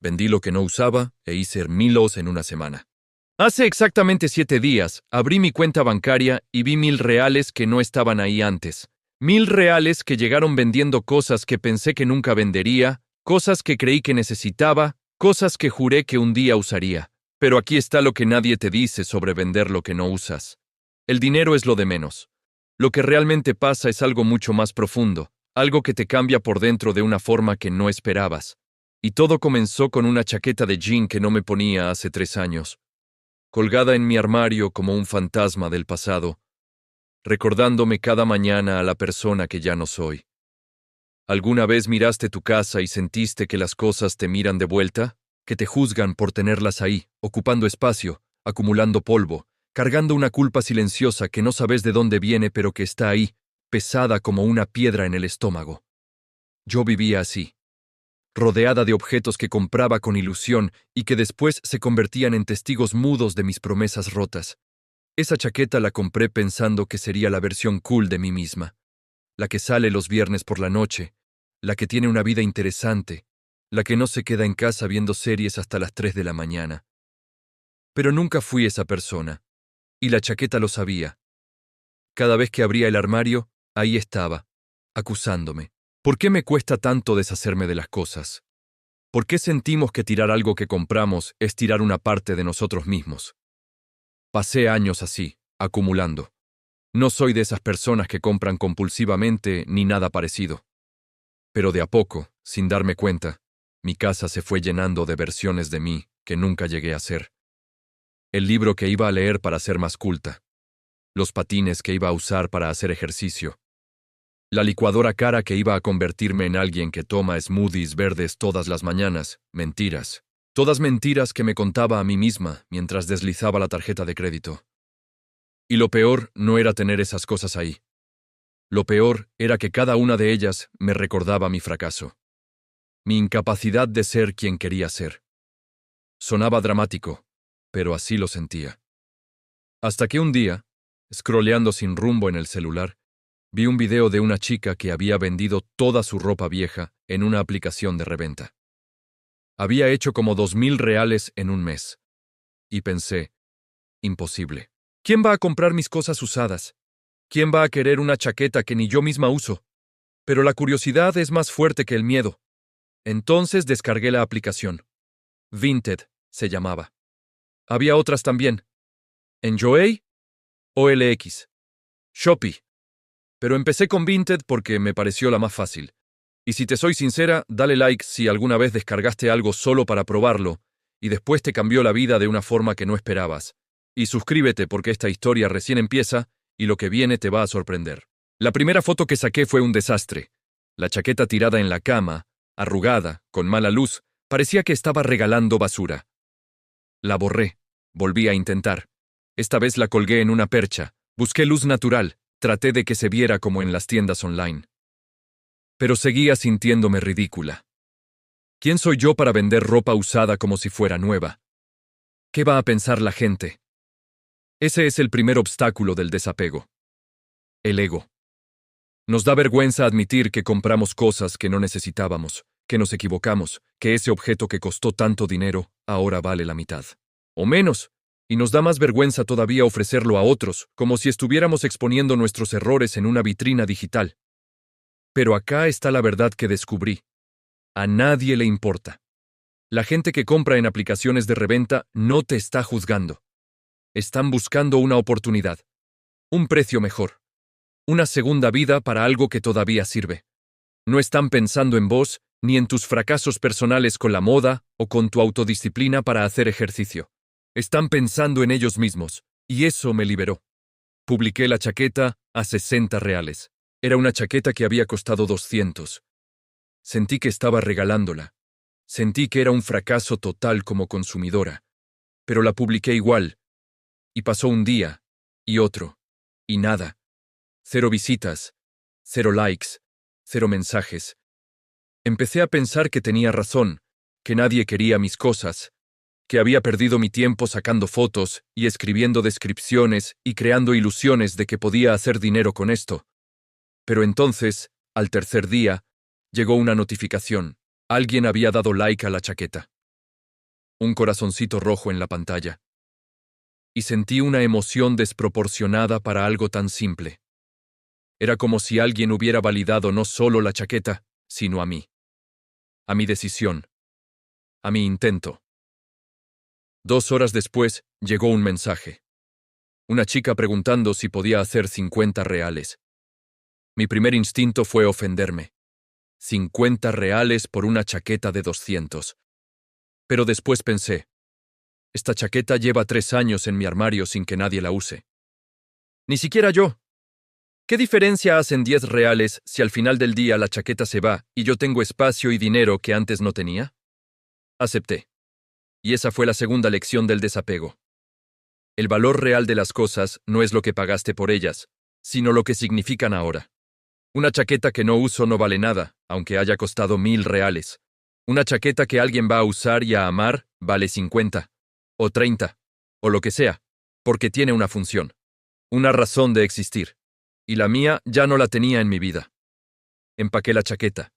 Vendí lo que no usaba e hice 1000 en una semana. Hace exactamente 7 días, abrí mi cuenta bancaria y vi 1000 reales que no estaban ahí antes. 1000 reales que llegaron vendiendo cosas que pensé que nunca vendería, cosas que creí que necesitaba, cosas que juré que un día usaría. Pero aquí está lo que nadie te dice sobre vender lo que no usas. El dinero es lo de menos. Lo que realmente pasa es algo mucho más profundo, algo que te cambia por dentro de una forma que no esperabas. Y todo comenzó con una chaqueta de jean que no me ponía hace 3 años, colgada en mi armario como un fantasma del pasado, recordándome cada mañana a la persona que ya no soy. ¿Alguna vez miraste tu casa y sentiste que las cosas te miran de vuelta? Que te juzgan por tenerlas ahí, ocupando espacio, acumulando polvo, cargando una culpa silenciosa que no sabes de dónde viene pero que está ahí, pesada como una piedra en el estómago. Yo vivía así, rodeada de objetos que compraba con ilusión y que después se convertían en testigos mudos de mis promesas rotas. Esa chaqueta la compré pensando que sería la versión cool de mí misma, la que sale los viernes por la noche, la que tiene una vida interesante, la que no se queda en casa viendo series hasta las 3 de la mañana. Pero nunca fui esa persona, y la chaqueta lo sabía. Cada vez que abría el armario, ahí estaba, acusándome. ¿Por qué me cuesta tanto deshacerme de las cosas? ¿Por qué sentimos que tirar algo que compramos es tirar una parte de nosotros mismos? Pasé años así, acumulando. No soy de esas personas que compran compulsivamente ni nada parecido. Pero de a poco, sin darme cuenta, mi casa se fue llenando de versiones de mí que nunca llegué a ser. El libro que iba a leer para ser más culta. Los patines que iba a usar para hacer ejercicio. La licuadora cara que iba a convertirme en alguien que toma smoothies verdes todas las mañanas. Mentiras. Todas mentiras que me contaba a mí misma mientras deslizaba la tarjeta de crédito. Y lo peor no era tener esas cosas ahí. Lo peor era que cada una de ellas me recordaba mi fracaso. Mi incapacidad de ser quien quería ser. Sonaba dramático, pero así lo sentía. Hasta que un día, scrolleando sin rumbo en el celular, vi un video de una chica que había vendido toda su ropa vieja en una aplicación de reventa. Había hecho como 2000 reales en un mes. Y pensé, imposible. ¿Quién va a comprar mis cosas usadas? ¿Quién va a querer una chaqueta que ni yo misma uso? Pero la curiosidad es más fuerte que el miedo. Entonces descargué la aplicación. Vinted se llamaba. Había otras también. Enjoy, OLX, Shopee. Pero empecé con Vinted porque me pareció la más fácil. Y si te soy sincera, dale like si alguna vez descargaste algo solo para probarlo y después te cambió la vida de una forma que no esperabas. Y suscríbete porque esta historia recién empieza y lo que viene te va a sorprender. La primera foto que saqué fue un desastre. La chaqueta tirada en la cama, arrugada, con mala luz, parecía que estaba regalando basura. La borré. Volví a intentar. Esta vez la colgué en una percha. Busqué luz natural. Traté de que se viera como en las tiendas online. Pero seguía sintiéndome ridícula. ¿Quién soy yo para vender ropa usada como si fuera nueva? ¿Qué va a pensar la gente? Ese es el primer obstáculo del desapego. El ego. Nos da vergüenza admitir que compramos cosas que no necesitábamos, que nos equivocamos, que ese objeto que costó tanto dinero ahora vale la mitad. O menos. Y nos da más vergüenza todavía ofrecerlo a otros, como si estuviéramos exponiendo nuestros errores en una vitrina digital. Pero acá está la verdad que descubrí. A nadie le importa. La gente que compra en aplicaciones de reventa no te está juzgando. Están buscando una oportunidad, un precio mejor, una segunda vida para algo que todavía sirve. No están pensando en vos ni en tus fracasos personales con la moda o con tu autodisciplina para hacer ejercicio. Están pensando en ellos mismos, y eso me liberó. Publiqué la chaqueta a 60 reales. Era una chaqueta que había costado 200. Sentí que estaba regalándola. Sentí que era un fracaso total como consumidora. Pero la publiqué igual. Y pasó un día, y otro, y nada. 0 visitas, 0 likes, 0 mensajes. Empecé a pensar que tenía razón, que nadie quería mis cosas, que había perdido mi tiempo sacando fotos y escribiendo descripciones y creando ilusiones de que podía hacer dinero con esto. Pero entonces, al tercer día, llegó una notificación. Alguien había dado like a la chaqueta. un corazoncito rojo en la pantalla. Y sentí una emoción desproporcionada para algo tan simple. Era como si alguien hubiera validado no solo la chaqueta, sino a mí. A mi decisión. A mi intento. 2 horas después, llegó un mensaje. Una chica preguntando si podía hacer 50 reales. Mi primer instinto fue ofenderme. 50 reales por una chaqueta de 200. Pero después pensé, esta chaqueta lleva 3 años en mi armario sin que nadie la use. Ni siquiera yo. ¿Qué diferencia hacen 10 reales si al final del día la chaqueta se va y yo tengo espacio y dinero que antes no tenía? Acepté. Y esa fue la segunda lección del desapego. El valor real de las cosas no es lo que pagaste por ellas, sino lo que significan ahora. Una chaqueta que no uso no vale nada, aunque haya costado 1000 reales. Una chaqueta que alguien va a usar y a amar vale 50, o 30, o lo que sea, porque tiene una función, una razón de existir. Y la mía ya no la tenía en mi vida. Empaqué la chaqueta.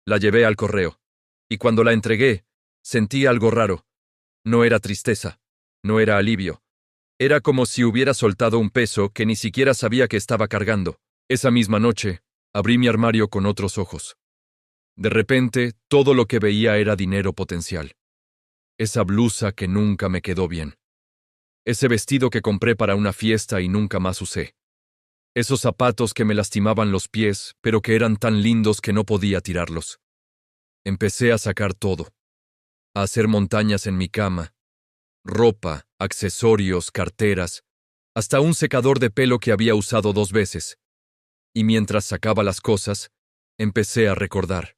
La llevé al correo. Y cuando la entregué, sentí algo raro. No era tristeza. No era alivio. Era como si hubiera soltado un peso que ni siquiera sabía que estaba cargando. Esa misma noche, abrí mi armario con otros ojos. De repente, todo lo que veía era dinero potencial. Esa blusa que nunca me quedó bien. Ese vestido que compré para una fiesta y nunca más usé. Esos zapatos que me lastimaban los pies, pero que eran tan lindos que no podía tirarlos. Empecé a sacar todo. A hacer montañas en mi cama. Ropa, accesorios, carteras, hasta un secador de pelo que había usado 2 veces. Y mientras sacaba las cosas, empecé a recordar.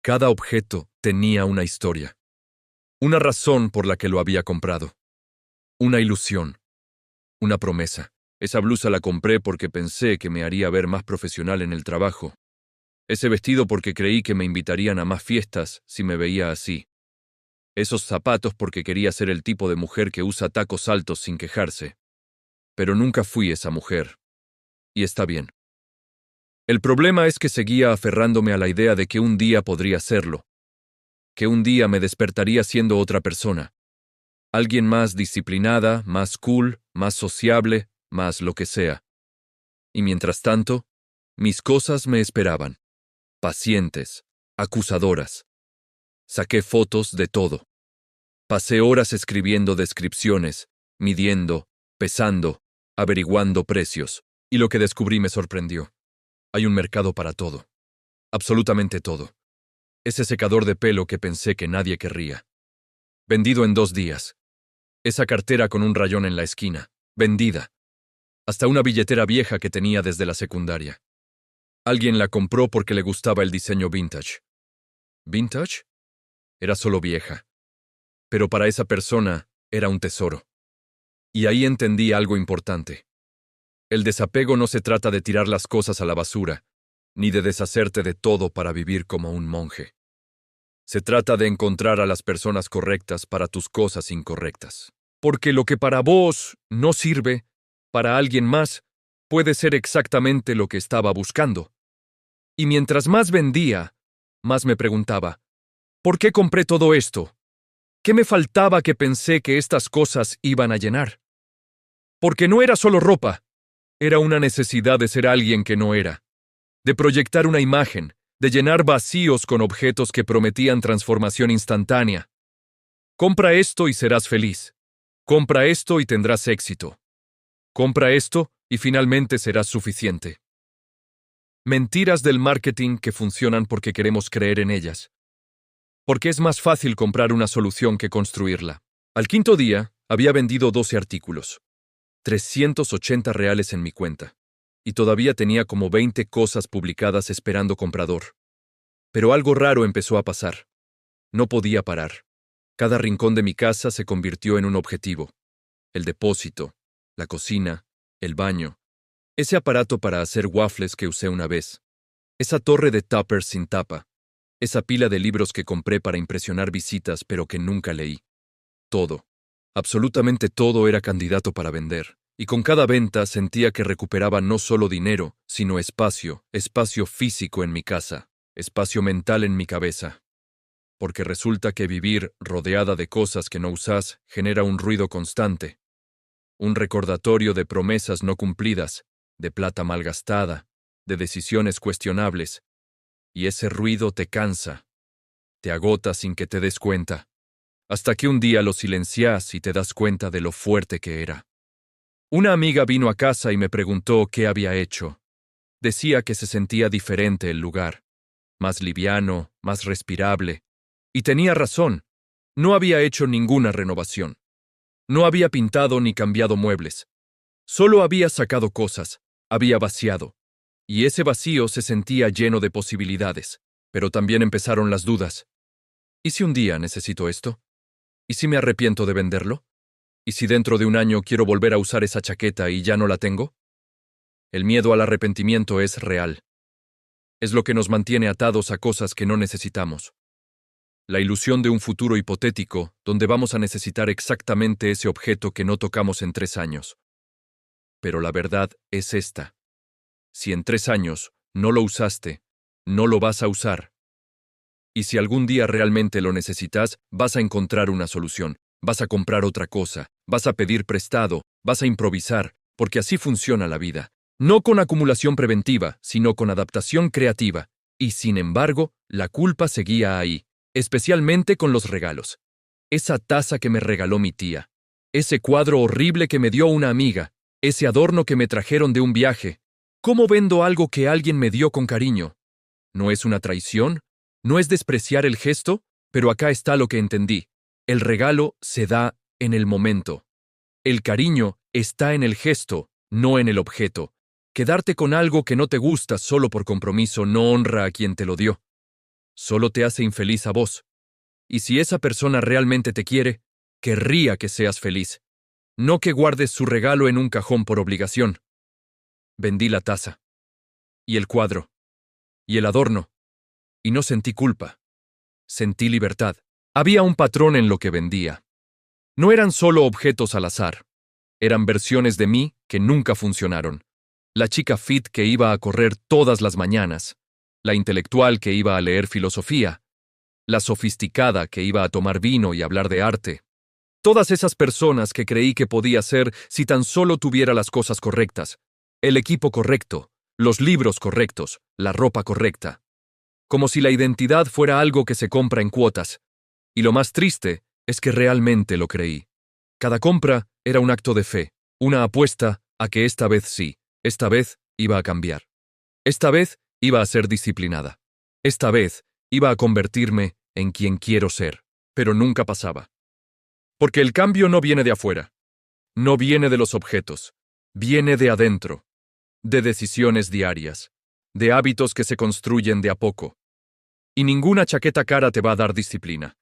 Cada objeto tenía una historia. Una razón por la que lo había comprado. Una ilusión. Una promesa. Esa blusa la compré porque pensé que me haría ver más profesional en el trabajo. Ese vestido porque creí que me invitarían a más fiestas si me veía así. Esos zapatos porque quería ser el tipo de mujer que usa tacos altos sin quejarse. Pero nunca fui esa mujer. Y está bien. El problema es que seguía aferrándome a la idea de que un día podría serlo. Que un día me despertaría siendo otra persona. Alguien más disciplinada, más cool, más sociable, más lo que sea. Y mientras tanto, mis cosas me esperaban. Pacientes, acusadoras. Saqué fotos de todo. Pasé horas escribiendo descripciones, midiendo, pesando, averiguando precios, y lo que descubrí me sorprendió. Hay un mercado para todo. Absolutamente todo. Ese secador de pelo que pensé que nadie querría. Vendido en 2 días. Esa cartera con un rayón en la esquina. Vendida. Hasta una billetera vieja que tenía desde la secundaria. Alguien la compró porque le gustaba el diseño vintage. ¿Vintage? Era solo vieja. Pero para esa persona era un tesoro. Y ahí entendí algo importante. El desapego no se trata de tirar las cosas a la basura, ni de deshacerte de todo para vivir como un monje. Se trata de encontrar a las personas correctas para tus cosas incorrectas. Porque lo que para vos no sirve, para alguien más, puede ser exactamente lo que estaba buscando. Y mientras más vendía, más me preguntaba, ¿por qué compré todo esto? ¿Qué me faltaba que pensé que estas cosas iban a llenar? Porque no era solo ropa, era una necesidad de ser alguien que no era, de proyectar una imagen, de llenar vacíos con objetos que prometían transformación instantánea. Compra esto y serás feliz. Compra esto y tendrás éxito. Compra esto y finalmente serás suficiente. Mentiras del marketing que funcionan porque queremos creer en ellas. Porque es más fácil comprar una solución que construirla. Al 5.º día, había vendido 12 artículos. 380 reales en mi cuenta. Y todavía tenía como 20 cosas publicadas esperando comprador. Pero algo raro empezó a pasar. No podía parar. Cada rincón de mi casa se convirtió en un objetivo. El depósito, la cocina, el baño, ese aparato para hacer waffles que usé una vez, esa torre de tuppers sin tapa, esa pila de libros que compré para impresionar visitas pero que nunca leí. Todo, absolutamente todo era candidato para vender, y con cada venta sentía que recuperaba no solo dinero, sino espacio, espacio físico en mi casa, espacio mental en mi cabeza. porque resulta que vivir rodeada de cosas que no usas genera un ruido constante, un recordatorio de promesas no cumplidas, de plata malgastada, de decisiones cuestionables, y ese ruido te cansa, te agota sin que te des cuenta, hasta que un día lo silencias y te das cuenta de lo fuerte que era. Una amiga vino a casa y me preguntó qué había hecho. Decía que se sentía diferente el lugar, más liviano, más respirable, y tenía razón, no había hecho ninguna renovación. No había pintado ni cambiado muebles. Solo había sacado cosas, había vaciado, y ese vacío se sentía lleno de posibilidades, pero también empezaron las dudas. ¿Y si un día necesito esto? ¿Y si me arrepiento de venderlo? ¿Y si dentro de un año quiero volver a usar esa chaqueta y ya no la tengo? El miedo al arrepentimiento es real. Es lo que nos mantiene atados a cosas que no necesitamos. La ilusión de un futuro hipotético donde vamos a necesitar exactamente ese objeto que no tocamos en 3 años. Pero la verdad es esta. Si en 3 años no lo usaste, no lo vas a usar. Y si algún día realmente lo necesitas, vas a encontrar una solución, vas a comprar otra cosa, vas a pedir prestado, vas a improvisar, porque así funciona la vida. No con acumulación preventiva, sino con adaptación creativa. Y sin embargo, la culpa seguía ahí, especialmente con los regalos. Esa taza que me regaló mi tía, ese cuadro horrible que me dio una amiga, ese adorno que me trajeron de un viaje. ¿Cómo vendo algo que alguien me dio con cariño? ¿No es una traición? ¿No es despreciar el gesto? Pero acá está lo que entendí. El regalo se da en el momento. El cariño está en el gesto, no en el objeto. Quedarte con algo que no te gusta solo por compromiso no honra a quien te lo dio. Solo te hace infeliz a vos. Y si esa persona realmente te quiere, querría que seas feliz. No que guardes su regalo en un cajón por obligación. Vendí la taza. Y el cuadro. Y el adorno. Y no sentí culpa. Sentí libertad. Había un patrón en lo que vendía. No eran solo objetos al azar. Eran versiones de mí que nunca funcionaron. La chica fit que iba a correr todas las mañanas. La intelectual que iba a leer filosofía. La sofisticada que iba a tomar vino y hablar de arte. Todas esas personas que creí que podía ser si tan solo tuviera las cosas correctas. El equipo correcto, los libros correctos, la ropa correcta. Como si la identidad fuera algo que se compra en cuotas. Y lo más triste es que realmente lo creí. Cada compra era un acto de fe, una apuesta a que esta vez sí, esta vez iba a cambiar. Esta vez iba a ser disciplinada. Esta vez iba a convertirme en quien quiero ser, pero nunca pasaba. Porque el cambio no viene de afuera, no viene de los objetos, viene de adentro, de decisiones diarias, de hábitos que se construyen de a poco. Y ninguna chaqueta cara te va a dar disciplina.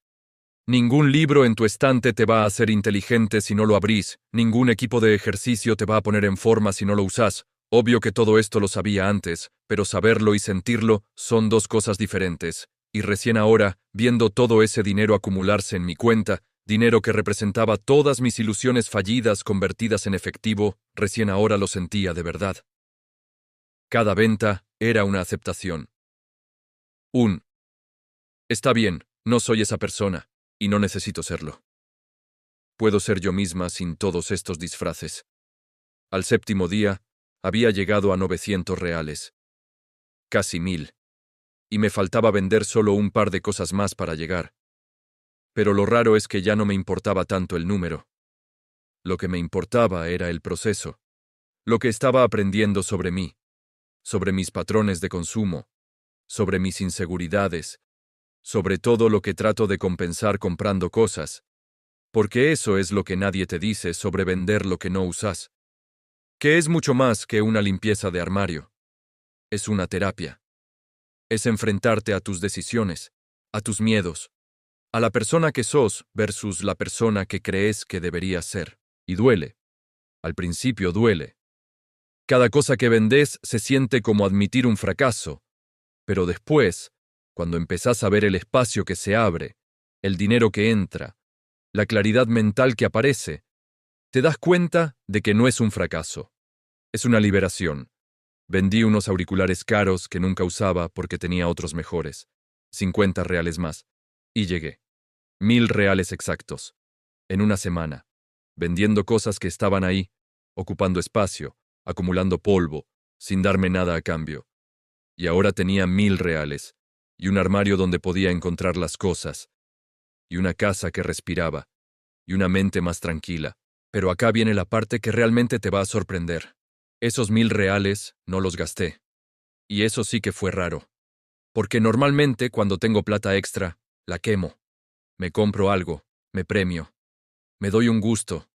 Ningún libro en tu estante te va a hacer inteligente si no lo abrís, ningún equipo de ejercicio te va a poner en forma si no lo usás. Obvio que todo esto lo sabía antes, pero saberlo y sentirlo son dos cosas diferentes. Y recién ahora, viendo todo ese dinero acumularse en mi cuenta, dinero que representaba todas mis ilusiones fallidas convertidas en efectivo, recién ahora lo sentía de verdad. Cada venta era una aceptación. Está bien, no soy esa persona, y no necesito serlo. Puedo ser yo misma sin todos estos disfraces. Al 7º día, había llegado a 900 reales. Casi 1000. Y me faltaba vender solo un par de cosas más para llegar. Pero lo raro es que ya no me importaba tanto el número. Lo que me importaba era el proceso. Lo que estaba aprendiendo sobre mí, sobre mis patrones de consumo, sobre mis inseguridades, sobre todo lo que trato de compensar comprando cosas, porque eso es lo que nadie te dice sobre vender lo que no usas, que es mucho más que una limpieza de armario. Es una terapia. Es enfrentarte a tus decisiones, a tus miedos, a la persona que sos versus la persona que crees que deberías ser. Y duele. Al principio duele. Cada cosa que vendés se siente como admitir un fracaso, pero después, cuando empezás a ver el espacio que se abre, el dinero que entra, la claridad mental que aparece, te das cuenta de que no es un fracaso. Es una liberación. Vendí unos auriculares caros que nunca usaba porque tenía otros mejores, 50 reales más, Y llegué. 1.000 reales exactos. En una semana. Vendiendo cosas que estaban ahí, ocupando espacio, acumulando polvo, sin darme nada a cambio. Y ahora tenía 1.000 reales, y un armario donde podía encontrar las cosas, y una casa que respiraba, y una mente más tranquila. Pero acá viene la parte que realmente te va a sorprender. Esos 1.000 reales no los gasté. Y eso sí que fue raro. Porque normalmente cuando tengo plata extra, la quemo. Me compro algo, me premio, me doy un gusto.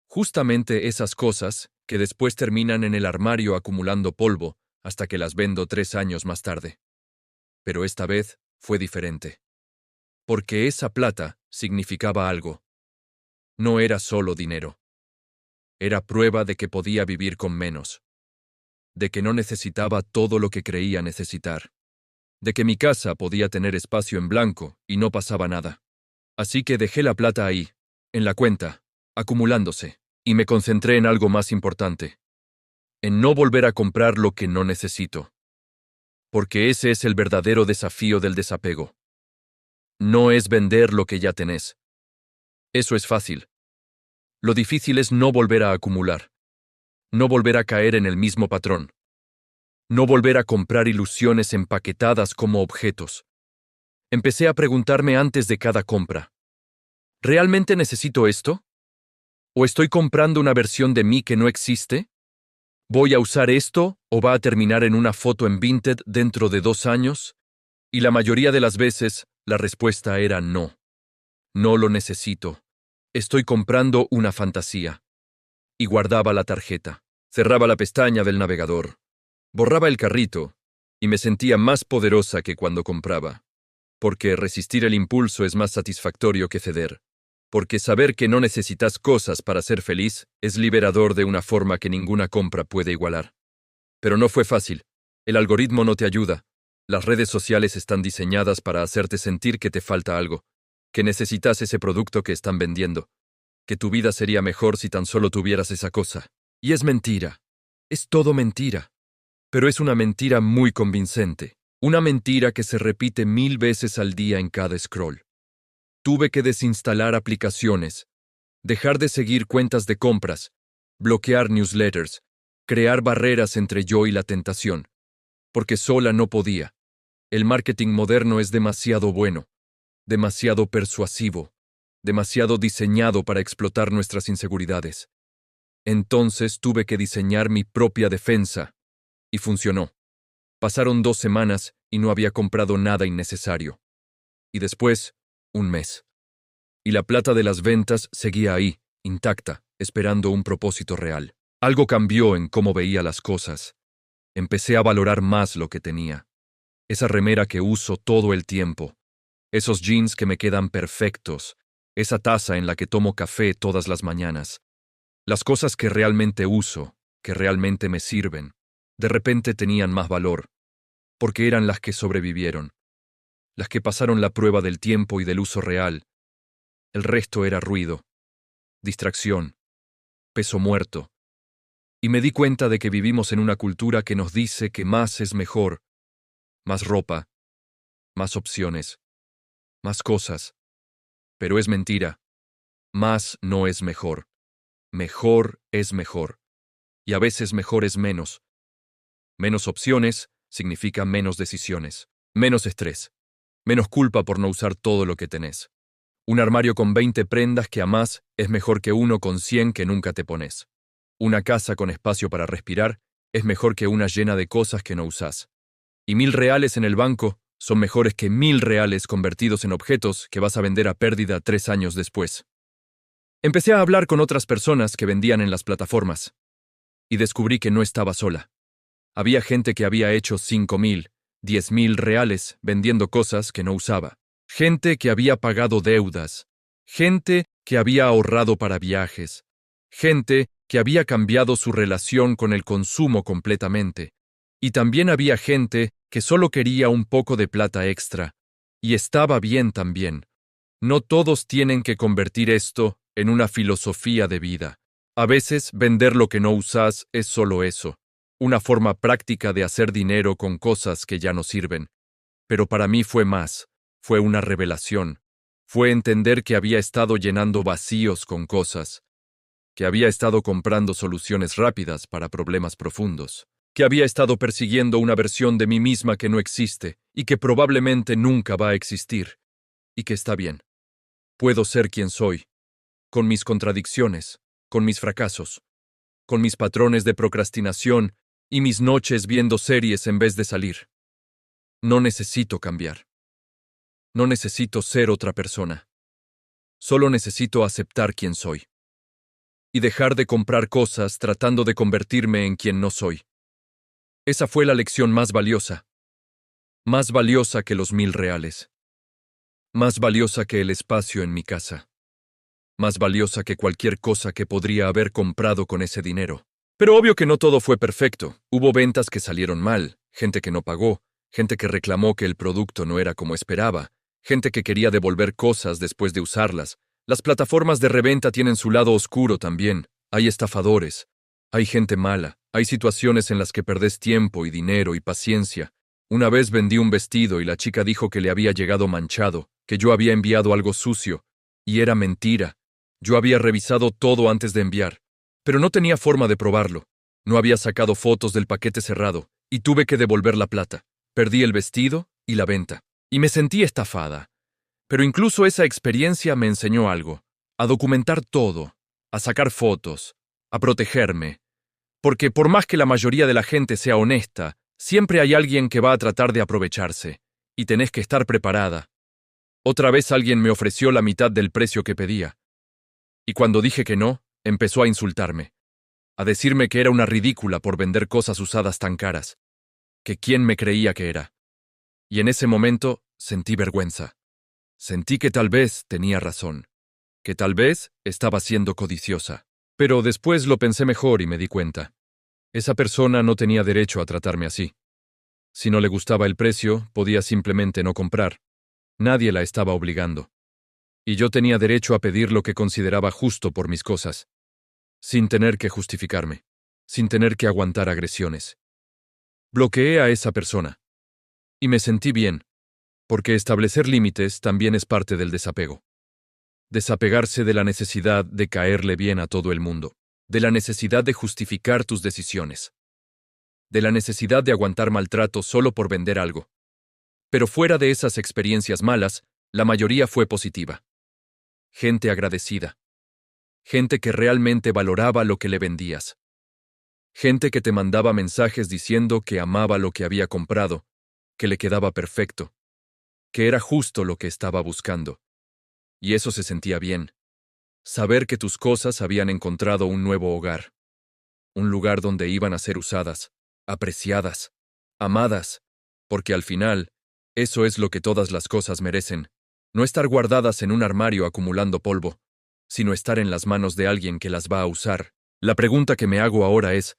Justamente esas cosas que después terminan en el armario acumulando polvo hasta que las vendo 3 años más tarde. Pero esta vez fue diferente. Porque esa plata significaba algo. No era solo dinero. Era prueba de que podía vivir con menos. De que no necesitaba todo lo que creía necesitar. De que mi casa podía tener espacio en blanco y no pasaba nada. Así que dejé la plata ahí, en la cuenta, acumulándose, y me concentré en algo más importante. En no volver a comprar lo que no necesito. Porque ese es el verdadero desafío del desapego. No es vender lo que ya tenés. Eso es fácil. Lo difícil es no volver a acumular. No volver a caer en el mismo patrón. No volver a comprar ilusiones empaquetadas como objetos. Empecé a preguntarme antes de cada compra. ¿Realmente necesito esto? ¿O estoy comprando una versión de mí que no existe? ¿Voy a usar esto o va a terminar en una foto en Vinted dentro de 2 años? Y la mayoría de las veces, la respuesta era no. No lo necesito. Estoy comprando una fantasía. Y guardaba la tarjeta. Cerraba la pestaña del navegador. Borraba el carrito. Y me sentía más poderosa que cuando compraba. Porque resistir el impulso es más satisfactorio que ceder. Porque saber que no necesitas cosas para ser feliz es liberador de una forma que ninguna compra puede igualar. Pero no fue fácil. El algoritmo no te ayuda. Las redes sociales están diseñadas para hacerte sentir que te falta algo, que necesitas ese producto que están vendiendo, que tu vida sería mejor si tan solo tuvieras esa cosa. Y es mentira. Es todo mentira. Pero es una mentira muy convincente. Una mentira que se repite 1.000 veces al día en cada scroll. Tuve que desinstalar aplicaciones, dejar de seguir cuentas de compras, bloquear newsletters, crear barreras entre yo y la tentación, porque sola no podía. El marketing moderno es demasiado bueno, demasiado persuasivo, demasiado diseñado para explotar nuestras inseguridades. Entonces tuve que diseñar mi propia defensa, y funcionó. Pasaron 2 semanas y no había comprado nada innecesario. Y después, 1 mes. Y la plata de las ventas seguía ahí, intacta, esperando un propósito real. Algo cambió en cómo veía las cosas. Empecé a valorar más lo que tenía. Esa remera que uso todo el tiempo. Esos jeans que me quedan perfectos. Esa taza en la que tomo café todas las mañanas. Las cosas que realmente uso, que realmente me sirven, de repente tenían más valor, porque eran las que sobrevivieron. Las que pasaron la prueba del tiempo y del uso real. El resto era ruido, distracción, peso muerto. Y me di cuenta de que vivimos en una cultura que nos dice que más es mejor, más ropa, más opciones, más cosas. Pero es mentira. Más no es mejor. Mejor es mejor. Y a veces mejor es menos. Menos opciones significa menos decisiones, menos estrés, menos culpa por no usar todo lo que tenés. Un armario con 20 prendas que amás es mejor que uno con 100 que nunca te pones. Una casa con espacio para respirar es mejor que una llena de cosas que no usás. Y 1.000 reales en el banco son mejores que 1.000 reales convertidos en objetos que vas a vender a pérdida 3 años después. Empecé a hablar con otras personas que vendían en las plataformas. Y descubrí que no estaba sola. Había gente que había hecho 5.000, 10.000 reales vendiendo cosas que no usaba. Gente que había pagado deudas. Gente que había ahorrado para viajes. Gente que había cambiado su relación con el consumo completamente. Y también había gente que solo quería un poco de plata extra. Y estaba bien también. No todos tienen que convertir esto en una filosofía de vida. A veces vender lo que no usas es solo eso. Una forma práctica de hacer dinero con cosas que ya no sirven. Pero para mí fue más. Fue una revelación. Fue entender que había estado llenando vacíos con cosas, que había estado comprando soluciones rápidas para problemas profundos, que había estado persiguiendo una versión de mí misma que no existe y que probablemente nunca va a existir, y que está bien. Puedo ser quien soy, con mis contradicciones, con mis fracasos, con mis patrones de procrastinación y mis noches viendo series en vez de salir. No necesito cambiar. No necesito ser otra persona. Solo necesito aceptar quién soy. Y dejar de comprar cosas tratando de convertirme en quien no soy. Esa fue la lección más valiosa que los 1000 reales, más valiosa que el espacio en mi casa, más valiosa que cualquier cosa que podría haber comprado con ese dinero. Pero obvio que no todo fue perfecto. Hubo ventas que salieron mal, gente que no pagó, gente que reclamó que el producto no era como esperaba, gente que quería devolver cosas después de usarlas. Las plataformas de reventa tienen su lado oscuro también. Hay estafadores, hay gente mala, hay situaciones en las que perdés tiempo y dinero y paciencia. Una vez vendí un vestido y la chica dijo que le había llegado manchado, que yo había enviado algo sucio, y era mentira. Yo había revisado todo antes de enviar, pero no tenía forma de probarlo. No había sacado fotos del paquete cerrado, y tuve que devolver la plata. Perdí el vestido y la venta. Y me sentí estafada. Pero incluso esa experiencia me enseñó algo: a documentar todo, a sacar fotos, a protegerme. Porque por más que la mayoría de la gente sea honesta, siempre hay alguien que va a tratar de aprovecharse, y tenés que estar preparada. Otra vez alguien me ofreció la mitad del precio que pedía. Y cuando dije que no, empezó a insultarme, a decirme que era una ridícula por vender cosas usadas tan caras, que quién me creía que era. Y en ese momento sentí vergüenza. Sentí que tal vez tenía razón, que tal vez estaba siendo codiciosa. Pero después lo pensé mejor y me di cuenta. Esa persona no tenía derecho a tratarme así. Si no le gustaba el precio, podía simplemente no comprar. Nadie la estaba obligando. Y yo tenía derecho a pedir lo que consideraba justo por mis cosas, sin tener que justificarme, sin tener que aguantar agresiones. Bloqueé a esa persona. Y me sentí bien, porque establecer límites también es parte del desapego. Desapegarse de la necesidad de caerle bien a todo el mundo, de la necesidad de justificar tus decisiones, de la necesidad de aguantar maltrato solo por vender algo. Pero fuera de esas experiencias malas, la mayoría fue positiva. Gente agradecida. Gente que realmente valoraba lo que le vendías. Gente que te mandaba mensajes diciendo que amaba lo que había comprado, que le quedaba perfecto, que era justo lo que estaba buscando. Y eso se sentía bien. Saber que tus cosas habían encontrado un nuevo hogar. Un lugar donde iban a ser usadas, apreciadas, amadas, porque al final, eso es lo que todas las cosas merecen. No estar guardadas en un armario acumulando polvo, sino estar en las manos de alguien que las va a usar. La pregunta que me hago ahora es: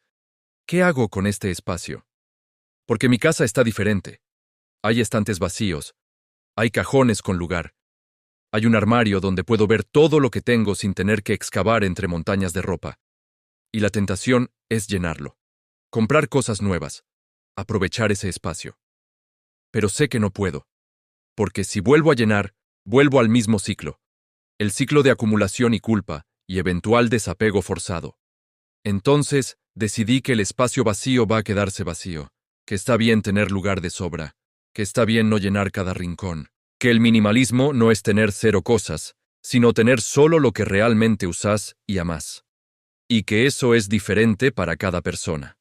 ¿qué hago con este espacio? Porque mi casa está diferente. Hay estantes vacíos. Hay cajones con lugar. Hay un armario donde puedo ver todo lo que tengo sin tener que excavar entre montañas de ropa. Y la tentación es llenarlo. Comprar cosas nuevas. Aprovechar ese espacio. Pero sé que no puedo. Porque si vuelvo a llenar, vuelvo al mismo ciclo. El ciclo de acumulación y culpa, y eventual desapego forzado. Entonces, decidí que el espacio vacío va a quedarse vacío, que está bien tener lugar de sobra, que está bien no llenar cada rincón, que el minimalismo no es tener 0 cosas, sino tener solo lo que realmente usás y amás. Y que eso es diferente para cada persona.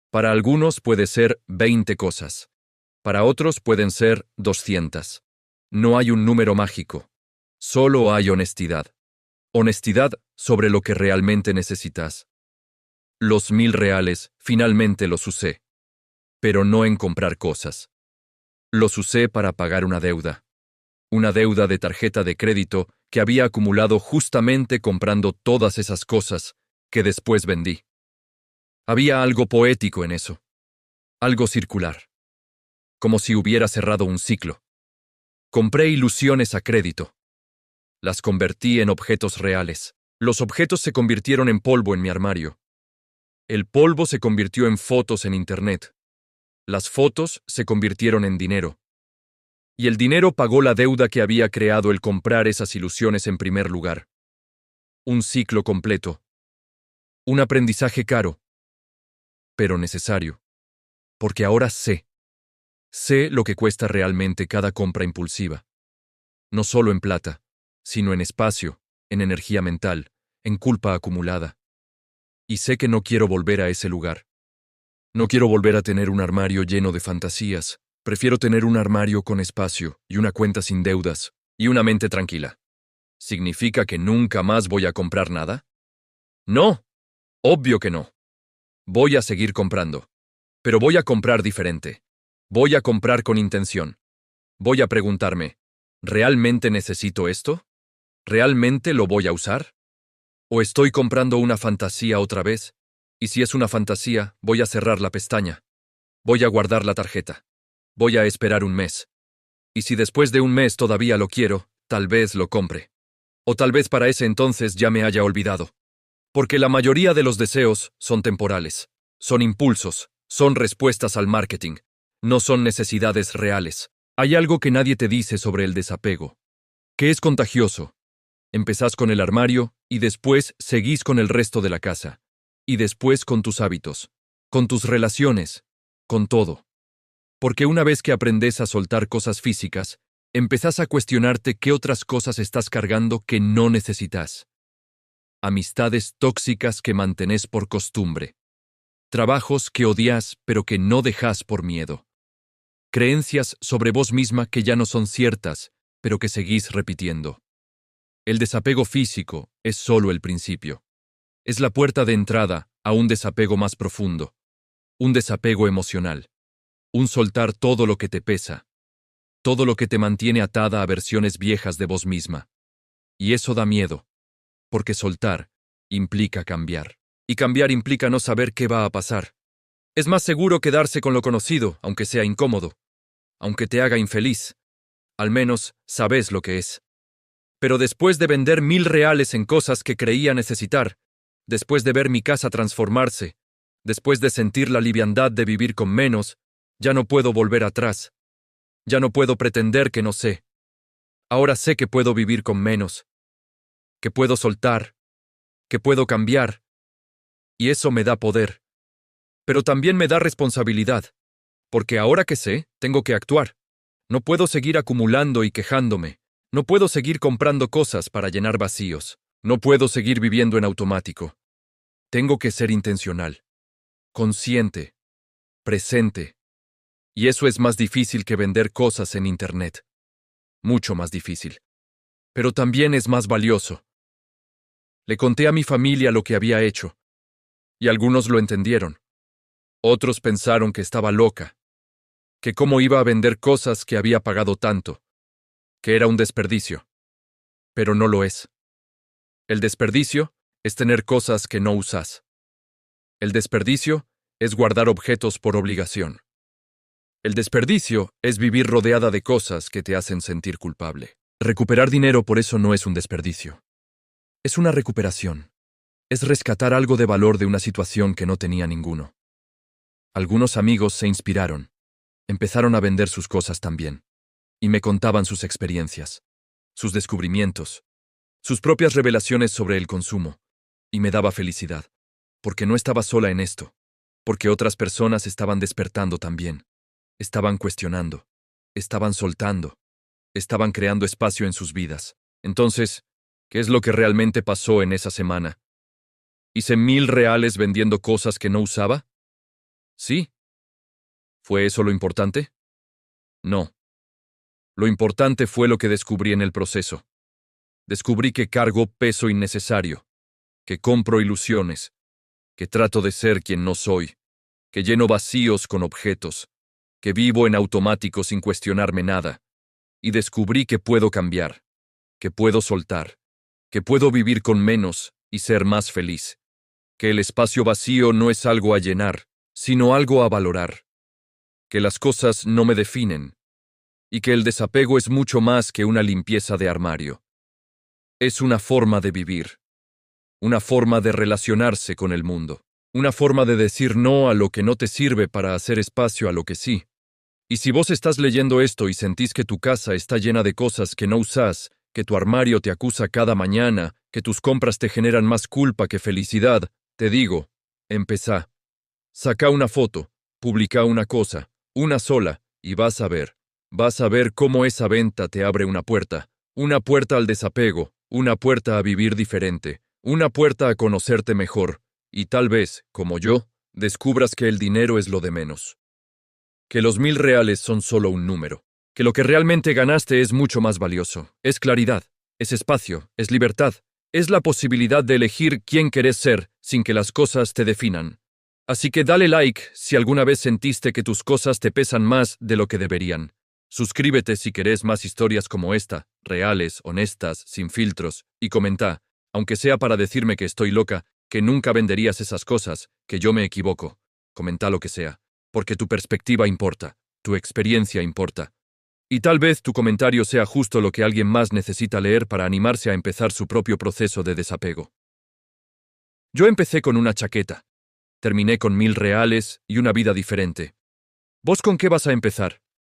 Para algunos puede ser 20 cosas. Para otros pueden ser 200. No hay un número mágico. Solo hay honestidad. Honestidad sobre lo que realmente necesitas. Los 1000 reales finalmente los usé. Pero no en comprar cosas. Los usé para pagar una deuda. Una deuda de tarjeta de crédito que había acumulado justamente comprando todas esas cosas que después vendí. Había algo poético en eso. Algo circular. Como si hubiera cerrado un ciclo. Compré ilusiones a crédito. Las convertí en objetos reales. Los objetos se convirtieron en polvo en mi armario. El polvo se convirtió en fotos en internet. Las fotos se convirtieron en dinero. Y el dinero pagó la deuda que había creado el comprar esas ilusiones en primer lugar. Un ciclo completo. Un aprendizaje caro, pero necesario. Porque ahora sé. Sé lo que cuesta realmente cada compra impulsiva. No solo en plata, sino en espacio, en energía mental, en culpa acumulada. Y sé que no quiero volver a ese lugar. No quiero volver a tener un armario lleno de fantasías. Prefiero tener un armario con espacio y una cuenta sin deudas y una mente tranquila. ¿Significa que nunca más voy a comprar nada? No, obvio que no. Voy a seguir comprando. Pero voy a comprar diferente. Voy a comprar con intención. Voy a preguntarme, ¿realmente necesito esto? ¿Realmente lo voy a usar? ¿O estoy comprando una fantasía otra vez? Y si es una fantasía, voy a cerrar la pestaña. Voy a guardar la tarjeta. Voy a esperar un mes. Y si después de un mes todavía lo quiero, tal vez lo compre. O tal vez para ese entonces ya me haya olvidado. Porque la mayoría de los deseos son temporales. Son impulsos, son respuestas al marketing. No son necesidades reales. Hay algo que nadie te dice sobre el desapego. Que es contagioso. Empezás con el armario y después seguís con el resto de la casa. Y después con tus hábitos, con tus relaciones, con todo. Porque una vez que aprendes a soltar cosas físicas, empezás a cuestionarte qué otras cosas estás cargando que no necesitas. Amistades tóxicas que mantenés por costumbre. Trabajos que odias pero que no dejás por miedo. Creencias sobre vos misma que ya no son ciertas, pero que seguís repitiendo. El desapego físico es solo el principio. Es la puerta de entrada a un desapego más profundo. Un desapego emocional. Un soltar todo lo que te pesa. Todo lo que te mantiene atada a versiones viejas de vos misma. Y eso da miedo. Porque soltar implica cambiar. Y cambiar implica no saber qué va a pasar. Es más seguro quedarse con lo conocido, aunque sea incómodo. Aunque te haga infeliz. Al menos sabes lo que es. Pero después de vender 1000 reales en cosas que creía necesitar, después de ver mi casa transformarse, después de sentir la liviandad de vivir con menos, ya no puedo volver atrás. Ya no puedo pretender que no sé. Ahora sé que puedo vivir con menos. Que puedo soltar. Que puedo cambiar. Y eso me da poder. Pero también me da responsabilidad. Porque ahora que sé, tengo que actuar. No puedo seguir acumulando y quejándome. No puedo seguir comprando cosas para llenar vacíos. No puedo seguir viviendo en automático. Tengo que ser intencional. Consciente. Presente. Y eso es más difícil que vender cosas en Internet. Mucho más difícil. Pero también es más valioso. Le conté a mi familia lo que había hecho. Y algunos lo entendieron. Otros pensaron que estaba loca. Que cómo iba a vender cosas que había pagado tanto. Que era un desperdicio. Pero no lo es. El desperdicio es tener cosas que no usas. El desperdicio es guardar objetos por obligación. El desperdicio es vivir rodeada de cosas que te hacen sentir culpable. Recuperar dinero por eso no es un desperdicio. Es una recuperación. Es rescatar algo de valor de una situación que no tenía ninguno. Algunos amigos se inspiraron. Empezaron a vender sus cosas también. Y me contaban sus experiencias, sus descubrimientos, sus propias revelaciones sobre el consumo. Y me daba felicidad. Porque no estaba sola en esto. Porque otras personas estaban despertando también. Estaban cuestionando. Estaban soltando. Estaban creando espacio en sus vidas. Entonces, ¿qué es lo que realmente pasó en esa semana? ¿Hice 1000 reales vendiendo cosas que no usaba? Sí. ¿Fue eso lo importante? No. Lo importante fue lo que descubrí en el proceso. Descubrí que cargo peso innecesario, que compro ilusiones, que trato de ser quien no soy, que lleno vacíos con objetos, que vivo en automático sin cuestionarme nada, y descubrí que puedo cambiar, que puedo soltar, que puedo vivir con menos y ser más feliz, que el espacio vacío no es algo a llenar, sino algo a valorar, que las cosas no me definen, y que el desapego es mucho más que una limpieza de armario. Es una forma de vivir, una forma de relacionarse con el mundo, una forma de decir no a lo que no te sirve para hacer espacio a lo que sí. Y si vos estás leyendo esto y sentís que tu casa está llena de cosas que no usás, que tu armario te acusa cada mañana, que tus compras te generan más culpa que felicidad, te digo, empezá. Saca una foto, publica una cosa, una sola, y vas a ver cómo esa venta te abre una puerta al desapego, una puerta a vivir diferente, una puerta a conocerte mejor, y tal vez, como yo, descubras que el dinero es lo de menos. Que los 1.000 reales son solo un número. Que lo que realmente ganaste es mucho más valioso. Es claridad, es espacio, es libertad, es la posibilidad de elegir quién querés ser sin que las cosas te definan. Así que dale like si alguna vez sentiste que tus cosas te pesan más de lo que deberían. Suscríbete si querés más historias como esta, reales, honestas, sin filtros, y comenta, aunque sea para decirme que estoy loca, que nunca venderías esas cosas, que yo me equivoco. Comenta lo que sea, porque tu perspectiva importa, tu experiencia importa. Y tal vez tu comentario sea justo lo que alguien más necesita leer para animarse a empezar su propio proceso de desapego. Yo empecé con una chaqueta. Terminé con 1.000 reales y una vida diferente. ¿Vos con qué vas a empezar?